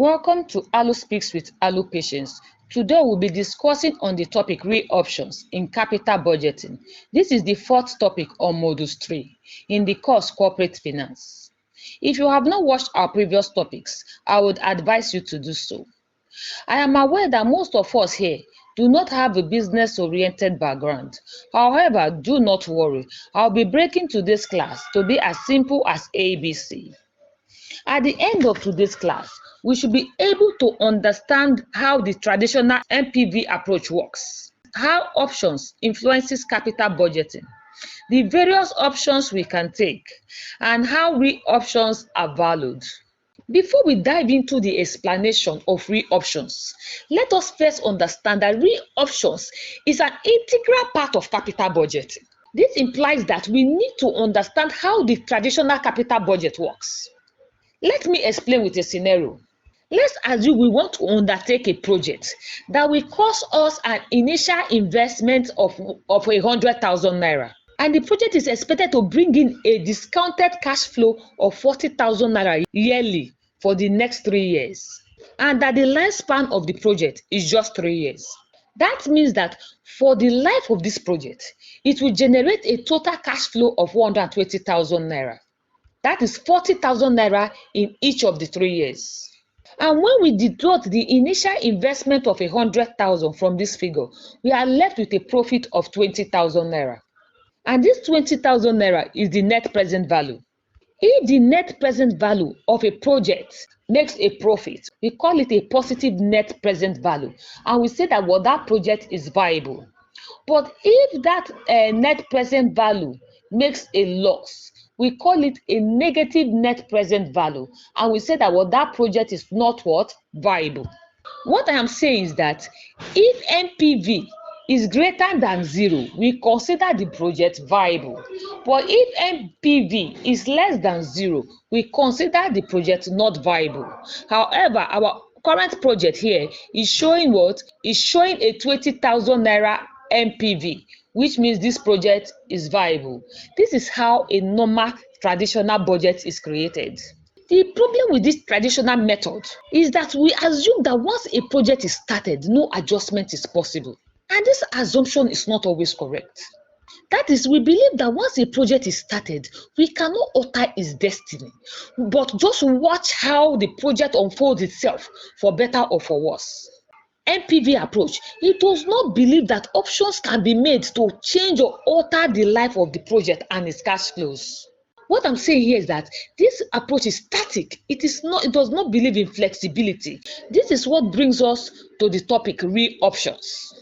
Welcome to ALU Speaks with ALU Patience. Today we'll be discussing on the topic real options in capital budgeting. This is the fourth topic on Modules 3 in the course Corporate Finance. If you have not watched our previous topics, I would advise you to do so. I am aware that most of us here do not have a business-oriented background. However, do not worry. I'll be breaking today's class to be as simple as ABC. At the end of today's class, we should be able to understand how the traditional NPV approach works, how options influences capital budgeting, the various options we can take, and how real options are valued. Before we dive into the explanation of real options, let us first understand that real options is an integral part of capital budgeting. This implies that we need to understand how the traditional capital budget works. Let me explain with a scenario. Let's assume we want to undertake a project that will cost us an initial investment of 100,000 naira. And the project is expected to bring in a discounted cash flow of 40,000 naira yearly for the next 3 years. And that the lifespan of the project is just 3 years. That means that for the life of this project, it will generate a total cash flow of 120,000 naira. That is 40,000 naira in each of the 3 years. And when we deduct the initial investment of 100,000 from this figure, we are left with a profit of 20,000 naira. And this 20,000 naira is the net present value. If the net present value of a project makes a profit, we call it a positive net present value. And we say that that project is viable. But if that net present value makes a loss, we call it a negative net present value, and we say that that project is not viable. What I am saying is that if NPV is greater than 0, we consider the project viable. But if NPV is less than 0, we consider the project not viable. However, our current project here is showing is showing a 20,000 naira NPV, which means this project is viable. This is how a normal traditional budget is created. The problem with this traditional method is that we assume that once a project is started, no adjustment is possible. And this assumption is not always correct. That is, we believe that once a project is started, we cannot alter its destiny, but just watch how the project unfolds itself, for better or for worse. NPV approach, it does not believe that options can be made to change or alter the life of the project and its cash flows. What I'm saying here is that this approach is static. It does not believe in flexibility. This is what brings us to the topic real options.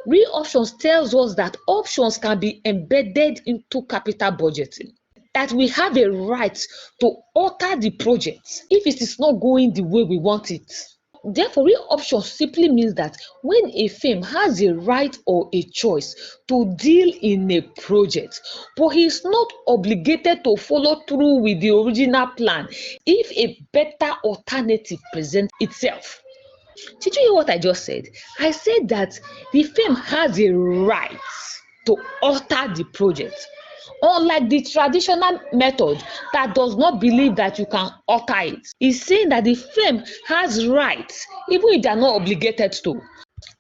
Real options tells us that options can be embedded into capital budgeting, that we have a right to alter the project if it is not going the way we want it. Therefore, real options simply means that when a firm has a right or a choice to deal in a project, but he is not obligated to follow through with the original plan if a better alternative presents itself. Did you hear what I just said? I said that the firm has a right to alter the project. Unlike the traditional method that does not believe that you can alter it, it's saying that the firm has rights even if they are not obligated to.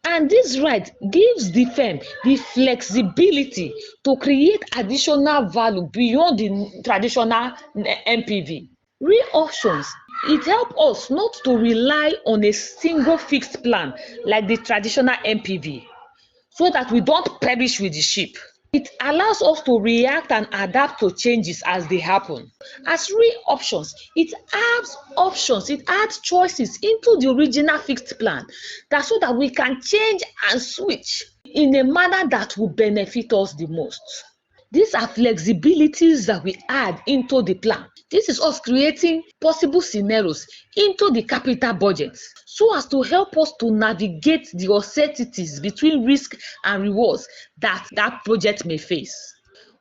And this right gives the firm the flexibility to create additional value beyond the traditional NPV. Real options, it helps us not to rely on a single fixed plan like the traditional NPV, so that we don't perish with the ship. It allows us to react and adapt to changes as they happen. As real options, it adds options, it adds choices into the original fixed plan, so that we can change and switch in a manner that will benefit us the most. These are flexibilities that we add into the plan. This is us creating possible scenarios into the capital budget so as to help us to navigate the uncertainties between risk and rewards that project may face.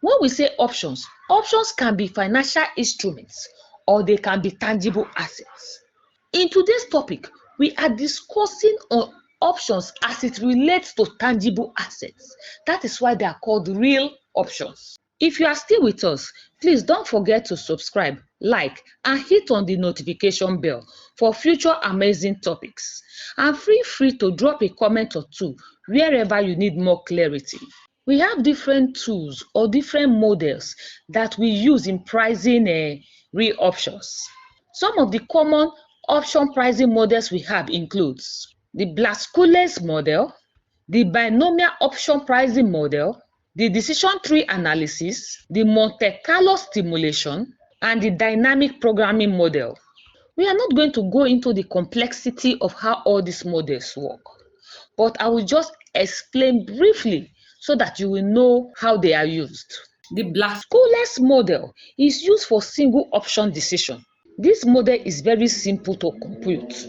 When we say options, options can be financial instruments or they can be tangible assets. In today's topic, we are discussing on options as it relates to tangible assets. That is why they are called real options. If you are still with us, please don't forget to subscribe, like, and hit on the notification bell for future amazing topics. And feel free to drop a comment or two wherever you need more clarity. We have different tools or different models that we use in pricing real options. Some of the common option pricing models we have includes the Blask-Scholes model, the binomial option pricing model, the decision tree analysis, the Monte Carlo simulation, and the dynamic programming model. We are not going to go into the complexity of how all these models work, but I will just explain briefly so that you will know how they are used. The Blask-Scholes model is used for single option decision. This model is very simple to compute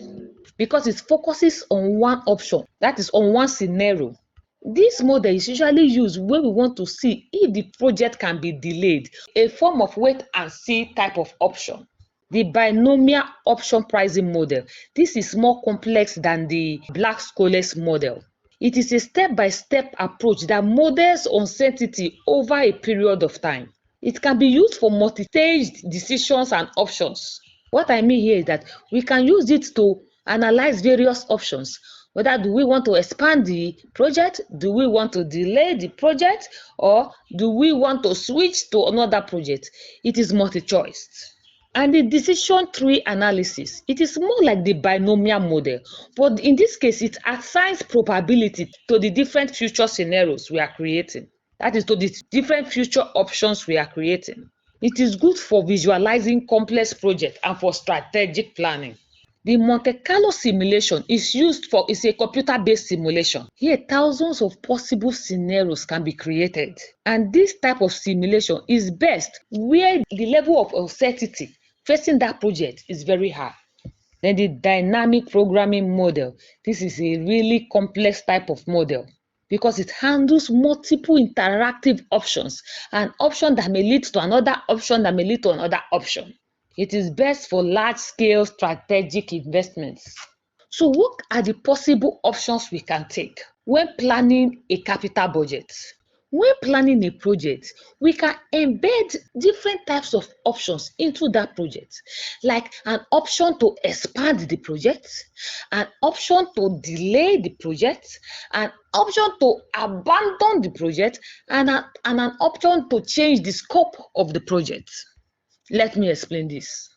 because it focuses on one option, that is on one scenario. This model is usually used when we want to see if the project can be delayed, a form of wait and see type of option. The binomial option pricing model. This is more complex than the Blask-Scholes model. It is a step-by-step approach that models uncertainty over a period of time. It can be used for multi-staged decisions and options. What I mean here is that we can use it to analyze various options. Whether do we want to expand the project, do we want to delay the project, or do we want to switch to another project? It is multi-choice. And the decision tree analysis, it is more like the binomial model, but in this case, it assigns probability to the different future scenarios we are creating. That is to the different future options we are creating. It is good for visualizing complex projects and for strategic planning. The Monte Carlo simulation is a computer-based simulation. Here, thousands of possible scenarios can be created. And this type of simulation is best where the level of uncertainty facing that project is very high. Then the dynamic programming model. This is a really complex type of model because it handles multiple interactive options, an option that may lead to another option that may lead to another option. It is best for large-scale strategic investments. So what are the possible options we can take when planning a capital budget? When planning a project, we can embed different types of options into that project, like an option to expand the project, an option to delay the project, an option to abandon the project, and an option to change the scope of the project. Let me explain this.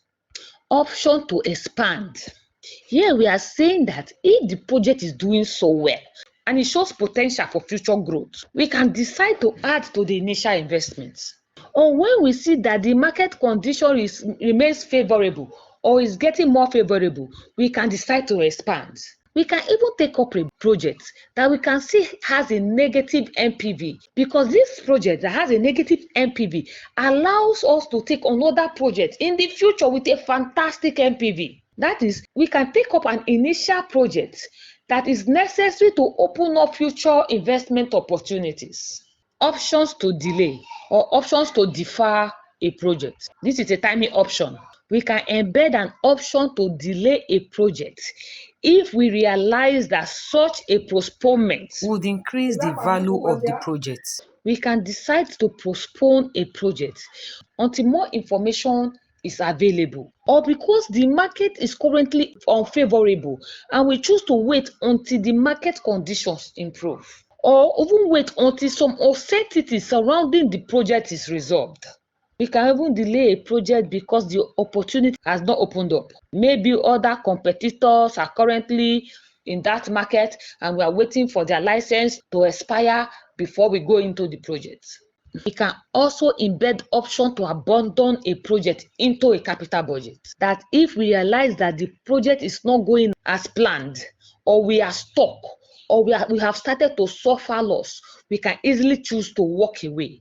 Option to expand. Here we are saying that if the project is doing so well and it shows potential for future growth, we can decide to add to the initial investments. Or when we see that the market condition remains favorable or is getting more favorable, we can decide to expand. We can even take up a project that we can see has a negative NPV, because this project that has a negative NPV allows us to take another project in the future with a fantastic NPV. That is, we can take up an initial project that is necessary to open up future investment opportunities. Options to delay or options to defer a project. This is a timing option. We can embed an option to delay a project if we realize that such a postponement would increase the value of the project. We can decide to postpone a project until more information is available, or because the market is currently unfavorable and we choose to wait until the market conditions improve, or even wait until some uncertainty surrounding the project is resolved. We can even delay a project because the opportunity has not opened up. Maybe other competitors are currently in that market and we are waiting for their license to expire before we go into the project. We can also embed option to abandon a project into a capital budget. That if we realize that the project is not going as planned, or we are stuck, or we have started to suffer loss, we can easily choose to walk away.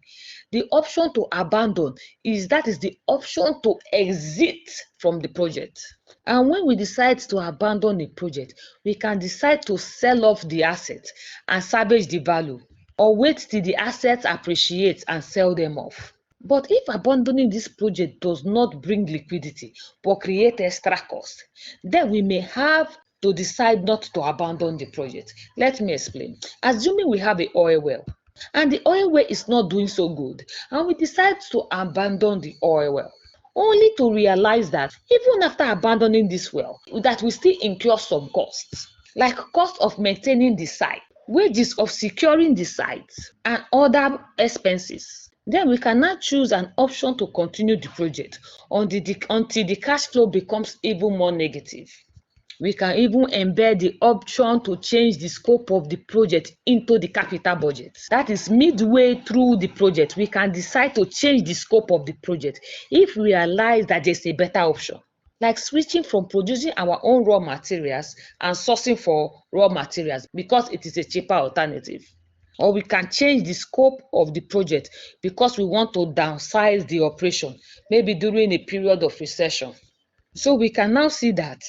The option to abandon is the option to exit from the project. And when we decide to abandon a project, we can decide to sell off the asset and salvage the value, or wait till the assets appreciate and sell them off. But if abandoning this project does not bring liquidity but create extra cost, then we may have to decide not to abandon the project. Let me explain. Assuming we have an oil well and the oil well is not doing so good, and we decide to abandon the oil well, only to realize that even after abandoning this well, that we still incur some costs, like cost of maintaining the site, wages of securing the site, and other expenses. Then we can now choose an option to continue the project until the cash flow becomes even more negative. We can even embed the option to change the scope of the project into the capital budget. That is, midway through the project, we can decide to change the scope of the project if we realize that there's a better option, like switching from producing our own raw materials and sourcing for raw materials because it is a cheaper alternative. Or we can change the scope of the project because we want to downsize the operation, maybe during a period of recession. So we can now see that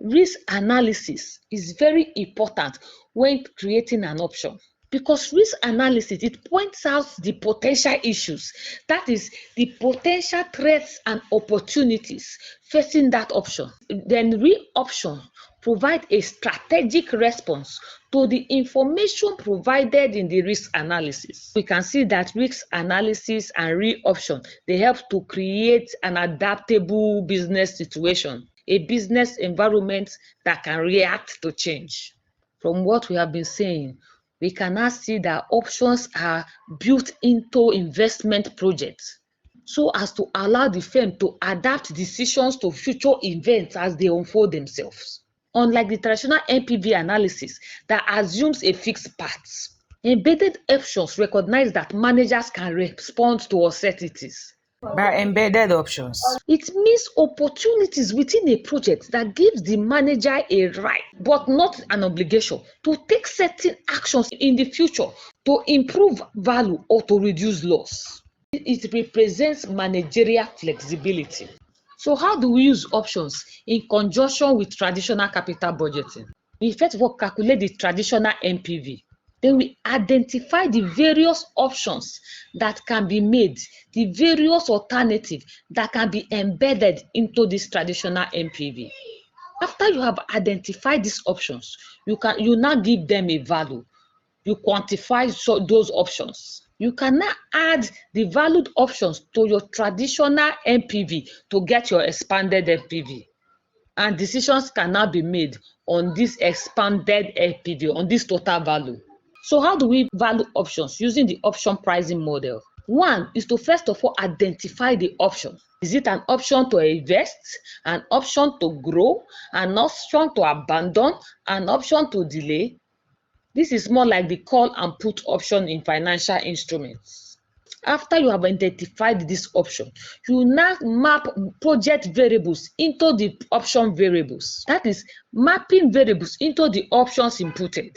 risk analysis is very important when creating an option, because risk analysis, it points out the potential issues, that is, the potential threats and opportunities facing that option. Then re-option provide a strategic response to the information provided in the risk analysis. We can see that risk analysis and re-option, they help to create an adaptable business situation, a business environment that can react to change. From what we have been saying, we can now see that options are built into investment projects so as to allow the firm to adapt decisions to future events as they unfold themselves. Unlike the traditional NPV analysis that assumes a fixed path, embedded options recognize that managers can respond to uncertainties. By embedded options. It means opportunities within a project that gives the manager a right, but not an obligation, to take certain actions in the future to improve value or to reduce loss. It represents managerial flexibility. So how do we use options in conjunction with traditional capital budgeting? We first of all calculate the traditional NPV. Then we identify the various options that can be made, the various alternatives that can be embedded into this traditional NPV. After you have identified these options, you now give them a value. You quantify those options. You can now add the valued options to your traditional NPV to get your expanded NPV. And decisions can now be made on this expanded NPV, on this total value. So how do we value options using the option pricing model? One is to first of all identify the option. Is it an option to invest, an option to grow, an option to abandon, an option to delay? This is more like the call and put option in financial instruments. After you have identified this option, you now map project variables into the option variables. That is, mapping variables into the options inputted.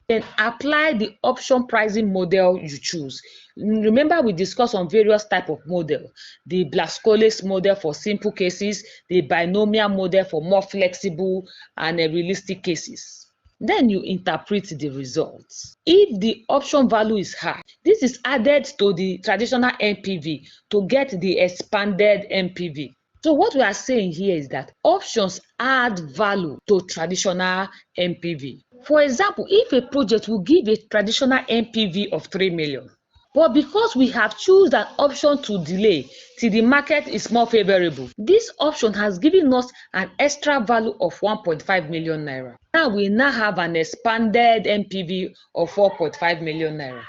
Then apply the option pricing model you choose. Remember, we discussed on various types of model: the Blask-Scholes model for simple cases, the binomial model for more flexible and realistic cases. Then you interpret the results. If the option value is high, this is added to the traditional NPV to get the expanded NPV. So what we are saying here is that options add value to traditional NPV. For example, if a project will give a traditional NPV of 3 million, but because we have chosen an option to delay till the market is more favorable, this option has given us an extra value of 1.5 million naira. Now we have an expanded NPV of 4.5 million naira.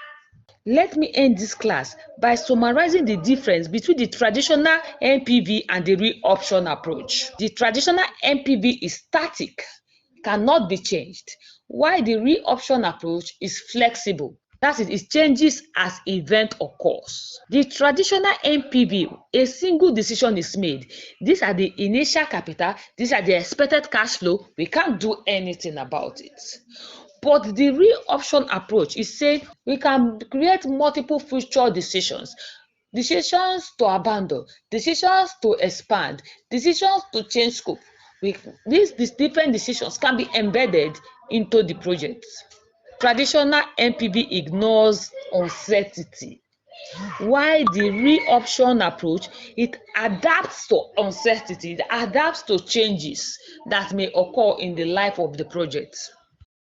Let me end this class by summarizing the difference between the traditional NPV and the re-option approach. The traditional NPV is static, cannot be changed, while the re-option approach is flexible. That is, it changes as event occurs. The traditional NPV, a single decision is made. These are the initial capital, these are the expected cash flow. We can't do anything about it. But the re-option approach is saying we can create multiple future decisions. Decisions to abandon, decisions to expand, decisions to change scope. These different decisions can be embedded into the project. Traditional NPV ignores uncertainty, while the re-option approach, it adapts to uncertainty, it adapts to changes that may occur in the life of the project.